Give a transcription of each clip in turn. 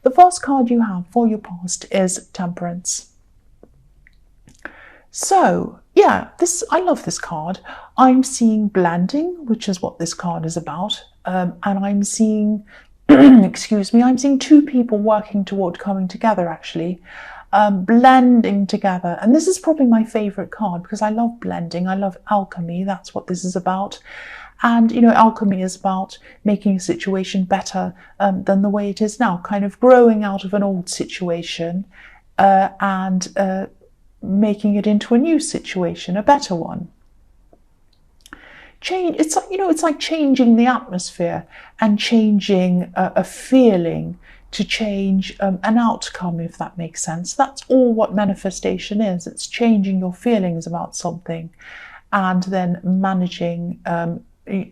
The first card you have for your past is Temperance. So, yeah, I love this card. I'm seeing blending, which is what this card is about. And I'm seeing, excuse me, I'm seeing two people working toward coming together, actually. Blending together. And this is probably my favorite card because I love blending. I love alchemy. That's what this is about. And, you know, alchemy is about making a situation better than the way it is now, kind of growing out of an old situation and making it into a new situation, a better one. Change, it's like, you know, it's like changing the atmosphere and changing a feeling to change an outcome, if that makes sense. That's all what manifestation is. It's changing your feelings about something and then managing,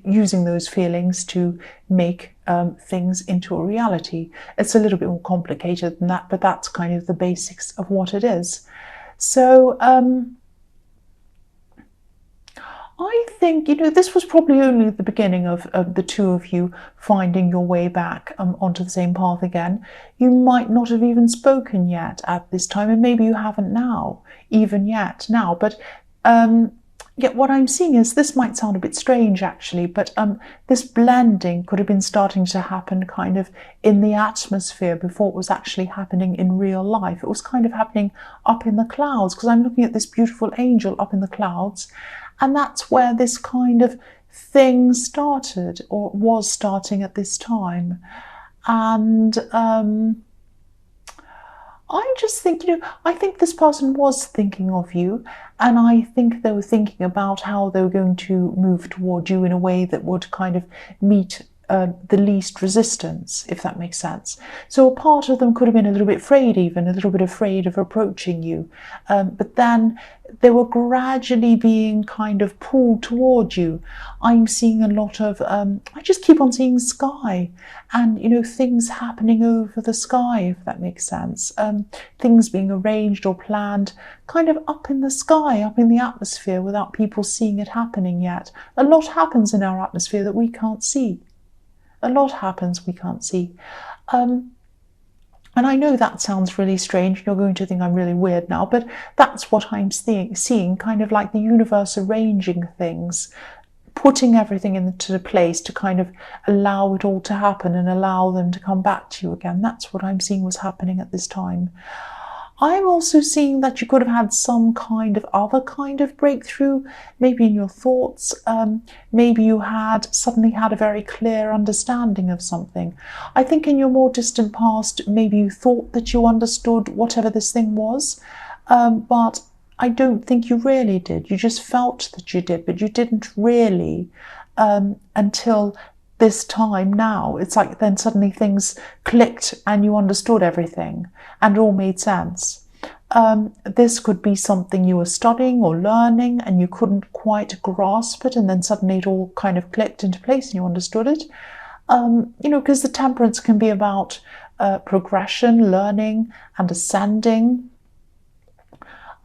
using those feelings to make things into a reality. It's a little bit more complicated than that, but that's kind of the basics of what it is. So I think, you know, this was probably only the beginning of the two of you finding your way back onto the same path again. You might not have even spoken yet at this time, and maybe you haven't now, even yet now. But yet what I'm seeing is, this might sound a bit strange actually, but this blending could have been starting to happen kind of in the atmosphere before it was actually happening in real life. It was kind of happening up in the clouds, because I'm looking at this beautiful angel up in the clouds. And that's where this kind of thing started, or was starting at this time. And I just think, you know, I think this person was thinking of you, and I think they were thinking about how they were going to move toward you in a way that would kind of meet the least resistance, if that makes sense. So a part of them could have been a little bit afraid, even a little bit afraid of approaching you, but then they were gradually being kind of pulled toward you. I'm seeing a lot of, I just keep on seeing sky, and, you know, things happening over the sky, if that makes sense. Things being arranged or planned kind of up in the sky, up in the atmosphere, without people seeing it happening yet. A lot happens in our atmosphere that we can't see. A lot happens we can't see. And I know that sounds really strange. You're going to think I'm really weird now, but that's what I'm seeing, kind of like the universe arranging things, putting everything into place to kind of allow it all to happen and allow them to come back to you again. That's what I'm seeing was happening at this time. I'm also seeing that you could have had some kind of other kind of breakthrough, maybe in your thoughts. Maybe you had suddenly had a very clear understanding of something. I think in your more distant past, maybe you thought that you understood whatever this thing was, but I don't think you really did. You just felt that you did, but you didn't really until this time now. It's like then suddenly things clicked and you understood everything and it all made sense. This could be something you were studying or learning and you couldn't quite grasp it, and then suddenly it all kind of clicked into place and you understood it. You know, because the Temperance can be about progression, learning and ascending.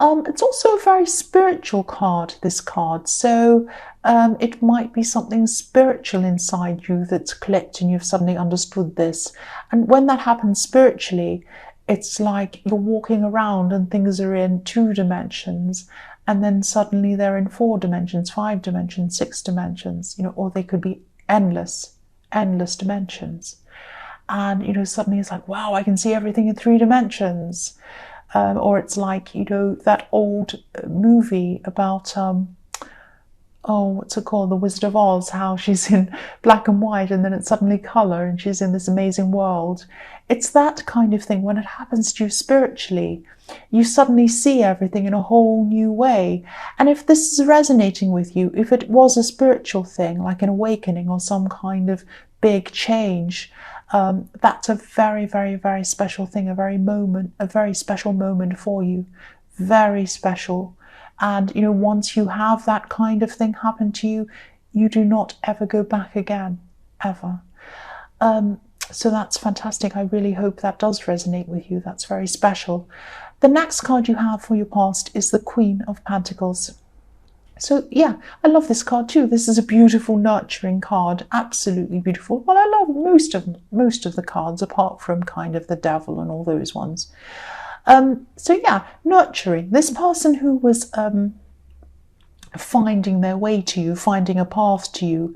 It's also a very spiritual card, this card. So it might be something spiritual inside you that's clicked and you've suddenly understood this. And when that happens spiritually, it's like you're walking around and things are in 2 dimensions, and then suddenly they're in 4 dimensions, 5 dimensions, 6 dimensions, you know, or they could be endless dimensions. And, you know, suddenly it's like, wow, I can see everything in 3 dimensions. Or it's like, you know, that old movie about, what's it called? The Wizard of Oz, how she's in black and white and then it's suddenly colour and she's in this amazing world. It's that kind of thing. When it happens to you spiritually, you suddenly see everything in a whole new way. And if this is resonating with you, if it was a spiritual thing, like an awakening or some kind of big change, that's a very, very, very special thing, a very special moment for you, very special. And, you know, once you have that kind of thing happen to you, you do not ever go back again, ever. So that's fantastic. I really hope that does resonate with you. That's very special. The next card you have for your past is the Queen of Pentacles. So yeah, I love this card too. This is a beautiful, nurturing card. Absolutely beautiful. Well, I love most of the cards, apart from kind of the devil and all those ones. So yeah, nurturing. This person who was finding their way to you, finding a path to you.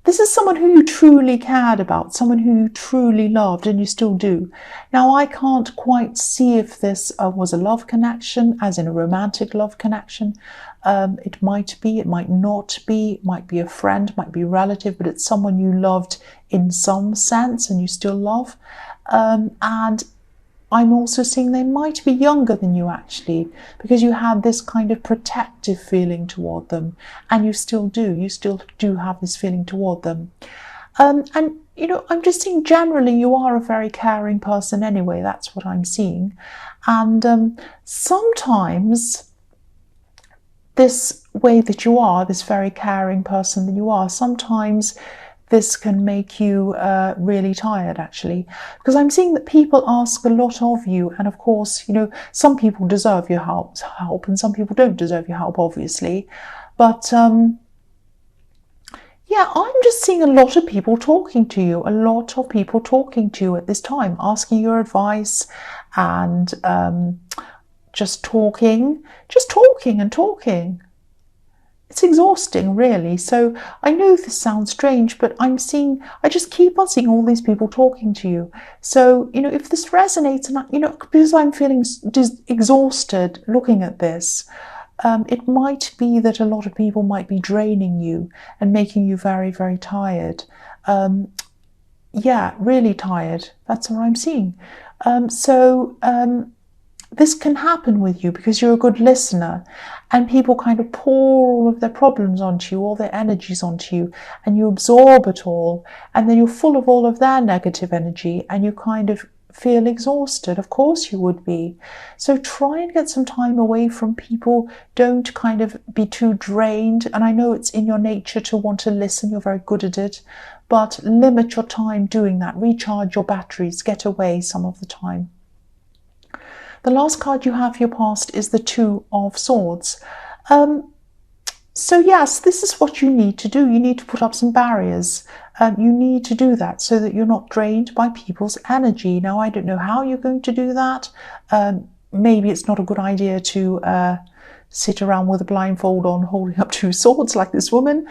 This is someone who you truly cared about, someone who you truly loved, and you still do. Now, I can't quite see if this was a love connection, as in a romantic love connection. It might be, it might not be, it might be a friend, might be a relative, but it's someone you loved in some sense and you still love. And I'm also seeing they might be younger than you actually, because you had this kind of protective feeling toward them, and you still do have this feeling toward them. And you know, I'm just seeing generally you are a very caring person anyway. That's what I'm seeing. And sometimes this way that you are, this very caring person that you are, sometimes this can make you really tired, actually, because I'm seeing that people ask a lot of you, and of course, you know, some people deserve your help, and some people don't deserve your help, obviously. But yeah, I'm just seeing a lot of people talking to you, at this time, asking your advice, and just talking and talking. It's exhausting, really. So I know this sounds strange, but I just keep on seeing all these people talking to you. So, you know, if this resonates, and you know, because I'm feeling exhausted looking at this, it might be that a lot of people might be draining you and making you very, very tired. Yeah, really tired. That's what I'm seeing. This can happen with you because you're a good listener, and people kind of pour all of their problems onto you, all their energies onto you, and you absorb it all, and then you're full of all of their negative energy, and you kind of feel exhausted. Of course you would be. So try and get some time away from people. Don't kind of be too drained. And I know it's in your nature to want to listen. You're very good at it. But limit your time doing that. Recharge your batteries. Get away some of the time. The last card you have for your past is the Two of Swords. So yes, this is what you need to do. You need to put up some barriers. You need to do that so that you're not drained by people's energy. Now, I don't know how you're going to do that. Maybe it's not a good idea to sit around with a blindfold on, holding up two swords like this woman,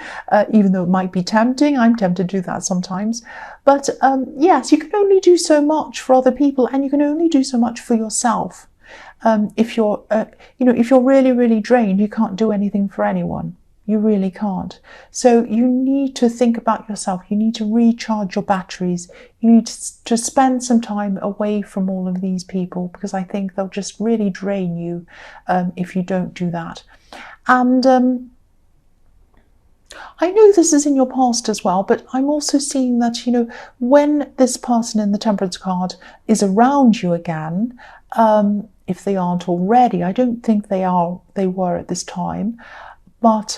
even though it might be tempting. I'm tempted to do that sometimes. But yes, you can only do so much for other people, and you can only do so much for yourself. If you're, if you're really, really drained, you can't do anything for anyone. You really can't. So you need to think about yourself. You need to recharge your batteries. You need to spend some time away from all of these people, because I think they'll just really drain you if you don't do that. And I know this is in your past as well, but I'm also seeing that, you know, when this person in the Temperance card is around you again, if they aren't already, I don't think they were at this time, but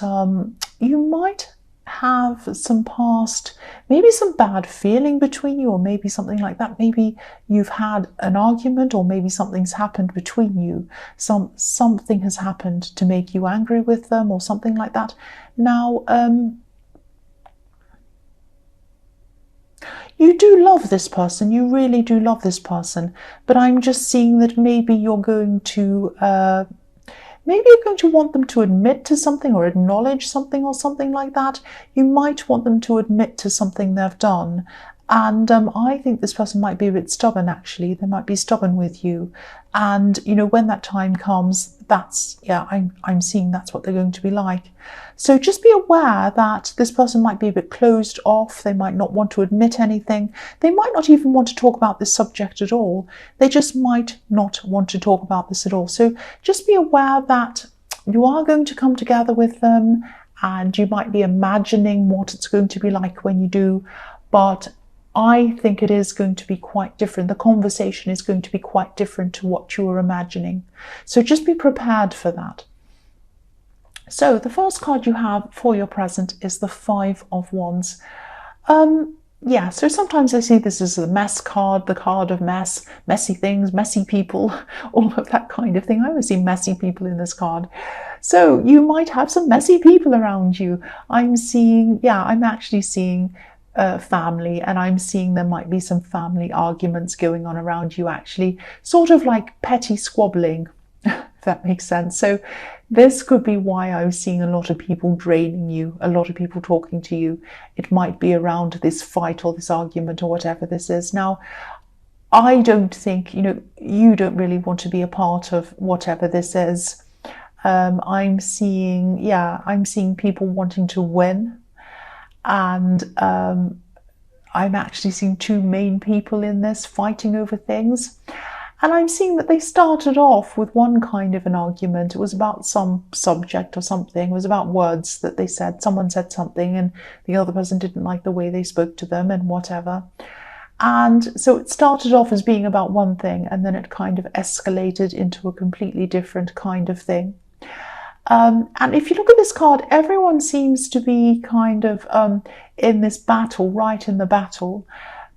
you might have some past, maybe some bad feeling between you, or maybe something like that. Maybe you've had an argument, or maybe something's happened between you. Something has happened to make you angry with them, or something like that. Now, you do love this person, you really do love this person, but I'm just seeing that maybe you're going to want them to admit to something, or acknowledge something, or something like that. You might want them to admit to something they've done. And I think this person might be a bit stubborn, actually. They might be stubborn with you. And, you know, when that time comes, I'm seeing that's what they're going to be like. So just be aware that this person might be a bit closed off. They might not want to admit anything. They might not even want to talk about this subject at all. They just might not want to talk about this at all. So just be aware that you are going to come together with them, and you might be imagining what it's going to be like when you do. But I think it is going to be quite different. The conversation is going to be quite different to what you were imagining. So just be prepared for that. So the first card you have for your present is the Five of Wands. yeah, so sometimes I see this as the mess card, the card of mess, messy things, messy people, all of that kind of thing. I always see messy people in this card. So you might have some messy people around you. I'm actually seeing family, and I'm seeing there might be some family arguments going on around you, actually, sort of like petty squabbling, if that makes sense. So this could be why I was seeing a lot of people draining you, a lot of people talking to you. It might be around this fight or this argument or whatever this is. Now, I don't think, you don't really want to be a part of whatever this is. I'm seeing people wanting to win, and I'm actually seeing two main people in this fighting over things. And I'm seeing that they started off with one kind of an argument. It was about some subject or something. It was about words that they said. Someone said something and the other person didn't like the way they spoke to them and whatever. And so it started off as being about one thing, and then it kind of escalated into a completely different kind of thing. And if you look at this card, everyone seems to be kind of in this battle, right in the battle,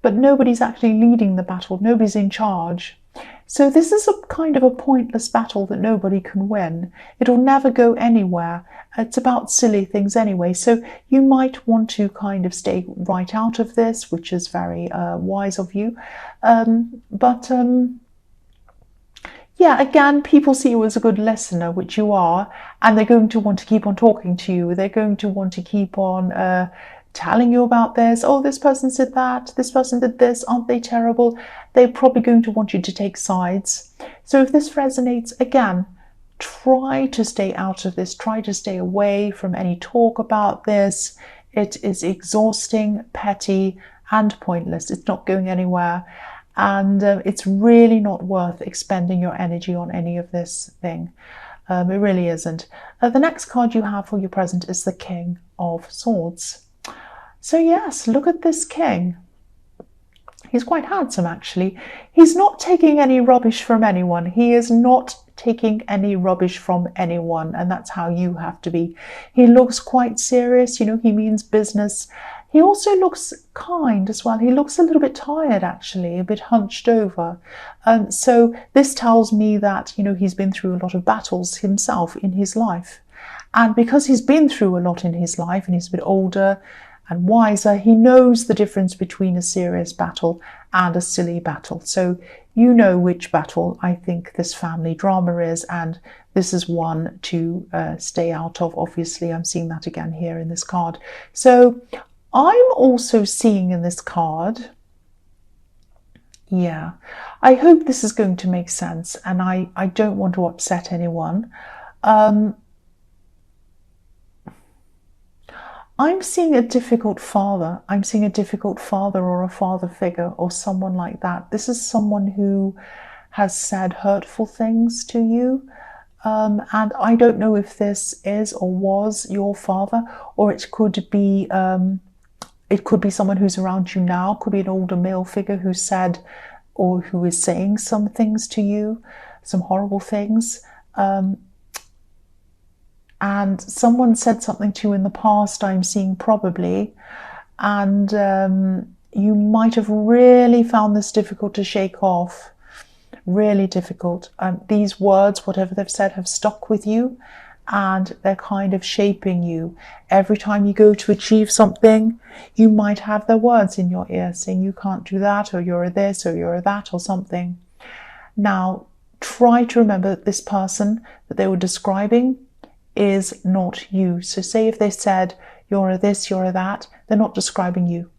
but nobody's actually leading the battle. Nobody's in charge. So this is a kind of a pointless battle that nobody can win. It'll never go anywhere. It's about silly things anyway. So you might want to kind of stay right out of this, which is very wise of you. Yeah, again, people see you as a good listener, which you are, and they're going to want to keep on talking to you. They're going to want to keep on telling you about this. Oh, this person said that, this person did this, aren't they terrible? They're probably going to want you to take sides. So if this resonates, again, try to stay out of this. Try to stay away from any talk about this. It is exhausting, petty, and pointless. It's not going anywhere. And it's really not worth expending your energy on any of this thing. It really isn't. The next card you have for your present is the King of Swords. So yes, look at this king. He's quite handsome, actually. He's not taking any rubbish from anyone. He is not taking any rubbish from anyone, and that's how you have to be. He looks quite serious, he means business. He also looks kind as well. He looks a little bit tired, actually, a bit hunched over. So this tells me that, he's been through a lot of battles himself in his life. And because he's been through a lot in his life and he's a bit older and wiser, he knows the difference between a serious battle and a silly battle. So you know which battle I think this family drama is, and this is one to stay out of. Obviously, I'm seeing that again here in this card. So I'm also seeing in this card, yeah, I hope this is going to make sense, and I don't want to upset anyone. I'm seeing a difficult father. I'm seeing a difficult father or a father figure or someone like that. This is someone who has said hurtful things to you. And I don't know if this is or was your father, or it could be someone who's around you now. It could be an older male figure who said or who is saying some things to you, some horrible things. And someone said something to you in the past, I'm seeing probably, and you might have really found this difficult to shake off, really difficult. These words, whatever they've said, have stuck with you, and they're kind of shaping you. Every time you go to achieve something, you might have their words in your ear saying you can't do that, or you're this, or you're that, or something. Now, try to remember that this person that they were describing is not you. So say if they said you're a this, you're a that, they're not describing you.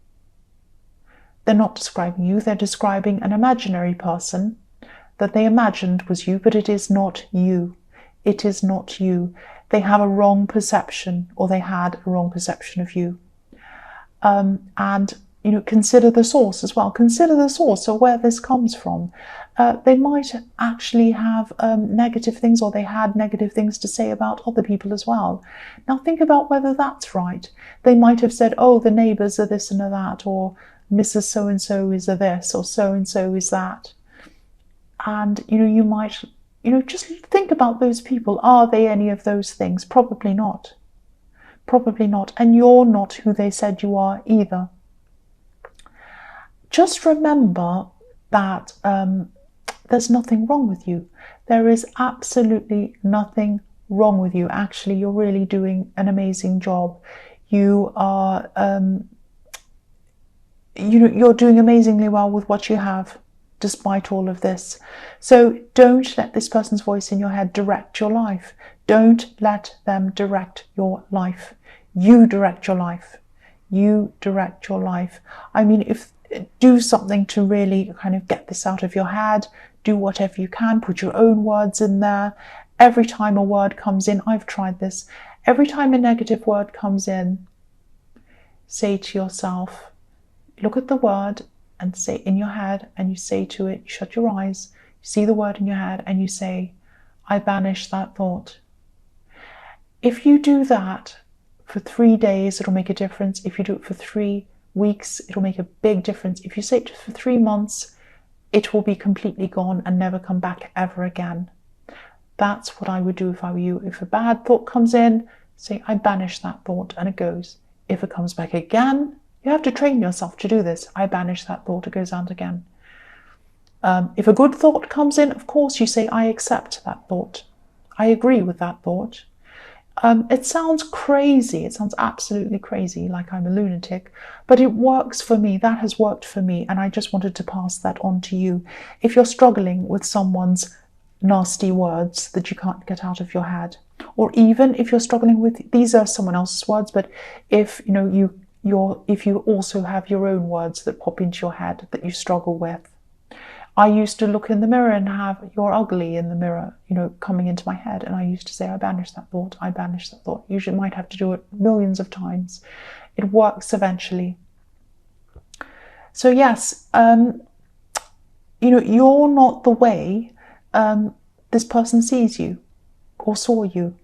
They're not describing you. They're describing an imaginary person that they imagined was you, but it is not you. It is not you. They have a wrong perception, or they had a wrong perception of you. And consider the source as well. Consider the source of where this comes from. They might actually have negative things, or they had negative things to say about other people as well. Now think about whether that's right. They might have said, oh, the neighbours are this and are that, or Mrs. So-and-so is a this, or so-and-so is that. And, you might, just think about those people. Are they any of those things? Probably not. Probably not. And you're not who they said you are either. just remember that there's nothing wrong with you. There is absolutely nothing wrong with you. Actually, you're really doing an amazing job. You are, you're doing amazingly well with what you have, despite all of this. So don't let this person's voice in your head direct your life. Don't let them direct your life. You direct your life. You direct your life. I mean, do something to really kind of get this out of your head. Do whatever you can. Put your own words in there. Every time a word comes in, I've tried this. Every time a negative word comes in, say to yourself, look at the word and say in your head, and you say to it, you shut your eyes, you see the word in your head, and you say, I banish that thought. If you do that for 3 days, it'll make a difference. If you do it for 3 weeks, it'll make a big difference. If you say it for 3 months, it will be completely gone and never come back ever again. That's what I would do if I were you. If a bad thought comes in, say, I banish that thought, and it goes. If it comes back again, you have to train yourself to do this. I banish that thought, it goes out again. If a good thought comes in, of course, you say, I accept that thought. I agree with that thought. It sounds crazy. It sounds absolutely crazy, like I'm a lunatic, but it works for me. That has worked for me, and I just wanted to pass that on to you. If you're struggling with someone's nasty words that you can't get out of your head, or even if you're struggling with, these are someone else's words, but if if you also have your own words that pop into your head that you struggle with. I used to look in the mirror and have "you're ugly" in the mirror, coming into my head, and I used to say, I banish that thought, I banish that thought. You might have to do it millions of times. It works eventually. So yes, you're not the way this person sees you or saw you.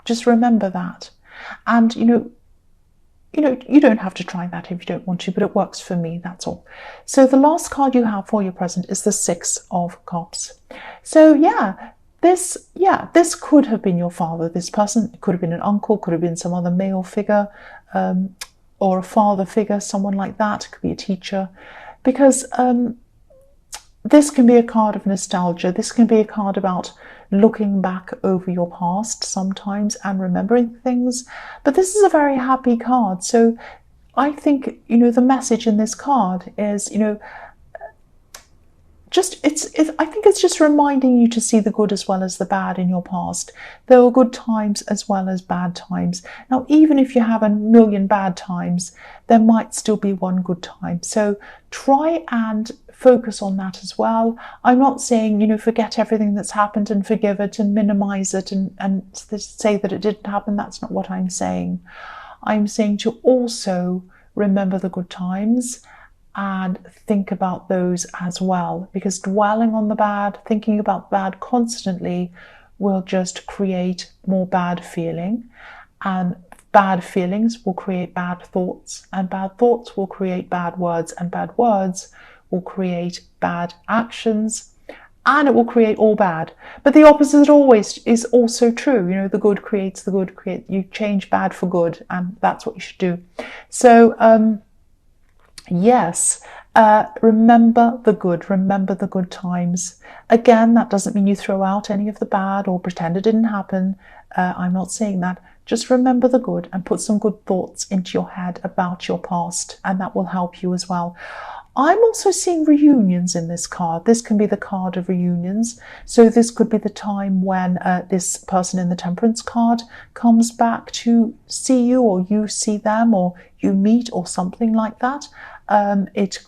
Just remember that. And you don't have to try that if you don't want to, but it works for me, that's all. So the last card you have for your present is the Six of Cups. So this could have been your father, this person. It could have been an uncle, could have been some other male figure, or a father figure, someone like that. It could be a teacher, because this can be a card of nostalgia. This can be a card about looking back over your past sometimes and remembering things. But this is a very happy card. So I think, the message in this card is, I think it's just reminding you to see the good as well as the bad in your past. There were good times as well as bad times. Now, even if you have a million bad times, there might still be one good time. So try and focus on that as well. I'm not saying, forget everything that's happened and forgive it and minimize it and say that it didn't happen. That's not what I'm saying. I'm saying to also remember the good times and think about those as well, because dwelling on the bad, thinking about bad constantly will just create more bad feeling, and bad feelings will create bad thoughts, and bad thoughts will create bad words, and bad words will create bad actions, and it will create all bad. But the opposite always is also true. The good creates the good. You change bad for good, and that's what you should do. So yes, remember the good. Remember the good times. Again, that doesn't mean you throw out any of the bad or pretend it didn't happen. I'm not saying that. Just remember the good and put some good thoughts into your head about your past, and that will help you as well. I'm also seeing reunions in this card. This can be the card of reunions. So this could be the time when this person in the Temperance card comes back to see you, or you see them, or you meet, or something like that. It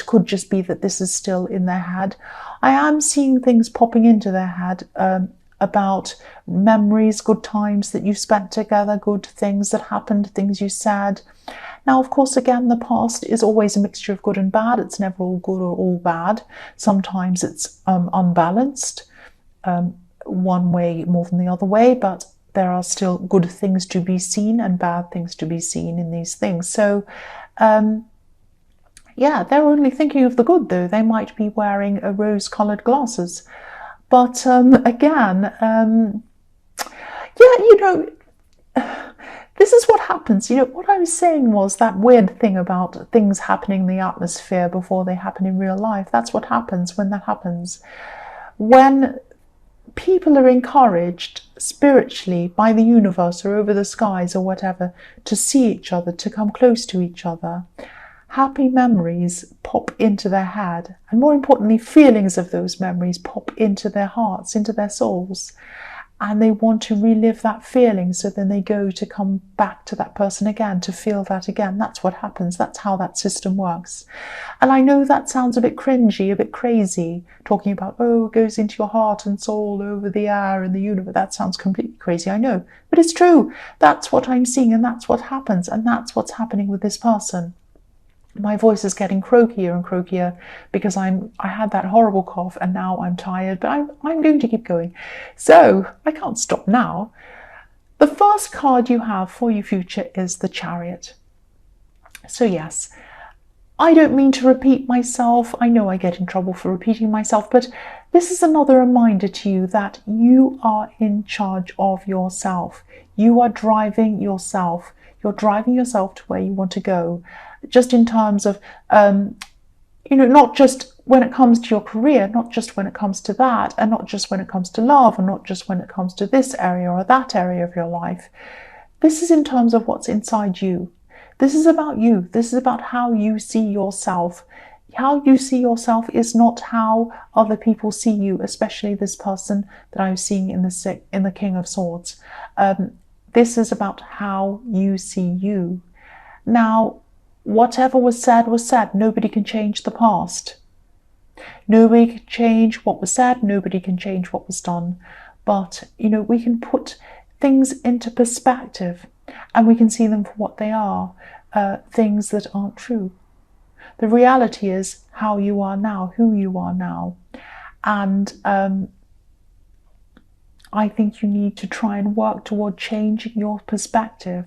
could just be that this is still in their head. I am seeing things popping into their head about memories, good times that you spent together, good things that happened, things you said. Now, of course, again, the past is always a mixture of good and bad. It's never all good or all bad. Sometimes it's unbalanced, one way more than the other way, but there are still good things to be seen and bad things to be seen in these things. So, yeah, they're only thinking of the good, though. They might be wearing rose-coloured glasses. But again, yeah, this is what happens. What I was saying was that weird thing about things happening in the atmosphere before they happen in real life. That's what happens when that happens. When people are encouraged spiritually by the universe or over the skies or whatever to see each other, to come close to each other, happy memories pop into their head, and more importantly, feelings of those memories pop into their hearts, into their souls, and they want to relive that feeling, so then they go to come back to that person again, to feel that again. That's what happens. That's how that system works. And I know that sounds a bit cringy, a bit crazy, talking about, it goes into your heart and soul over the air and the universe. That sounds completely crazy, I know. But it's true. That's what I'm seeing, and that's what happens, and that's what's happening with this person. My voice is getting croakier and croakier because I had that horrible cough and now I'm tired, but I'm going to keep going. So I can't stop now. The first card you have for your future is the Chariot. So yes, I don't mean to repeat myself. I know I get in trouble for repeating myself, but this is another reminder to you that you are in charge of yourself. You are driving yourself. You're driving yourself to where you want to go. Just in terms of, not just when it comes to your career, not just when it comes to that, and not just when it comes to love, and not just when it comes to this area or that area of your life. This is in terms of what's inside you. This is about you. This is about how you see yourself. How you see yourself is not how other people see you, especially this person that I was seeing in the King of Swords. This is about how you see you. Now, whatever was said was said. Nobody can change the past. Nobody can change what was said. Nobody can change what was done. But, we can put things into perspective and we can see them for what they are, things that aren't true. The reality is how you are now, who you are now. And I think you need to try and work toward changing your perspective.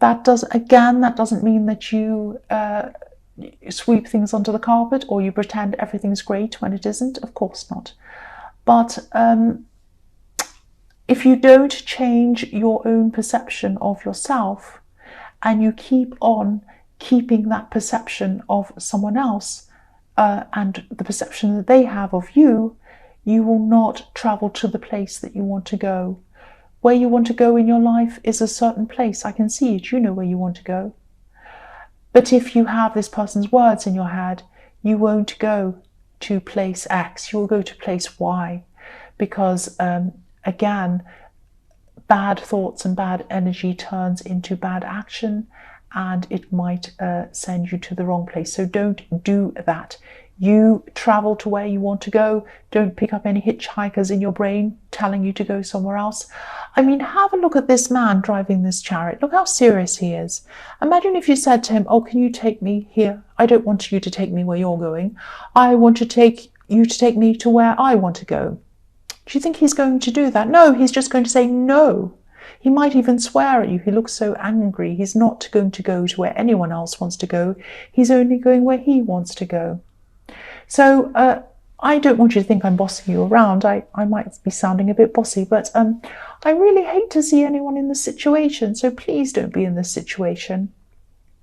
That doesn't mean that you sweep things under the carpet or you pretend everything's great when it isn't. Of course not. But if you don't change your own perception of yourself and you keep on keeping that perception of someone else and the perception that they have of you, you will not travel to the place that you want to go. Where you want to go in your life is a certain place. I can see it. You know where you want to go. But if you have this person's words in your head, you won't go to place X. You will go to place Y. Because, again, bad thoughts and bad energy turns into bad action, and it might send you to the wrong place. So don't do that. You travel to where you want to go. Don't pick up any hitchhikers in your brain telling you to go somewhere else. I mean, have a look at this man driving this chariot. Look how serious he is. Imagine if you said to him, can you take me here? I don't want you to take me where you're going. I want to take you to take me to where I want to go. Do you think he's going to do that? No, he's just going to say no. He might even swear at you. He looks so angry. He's not going to go to where anyone else wants to go. He's only going where he wants to go. So I don't want you to think I'm bossing you around. I might be sounding a bit bossy, but I really hate to see anyone in this situation. So please don't be in this situation.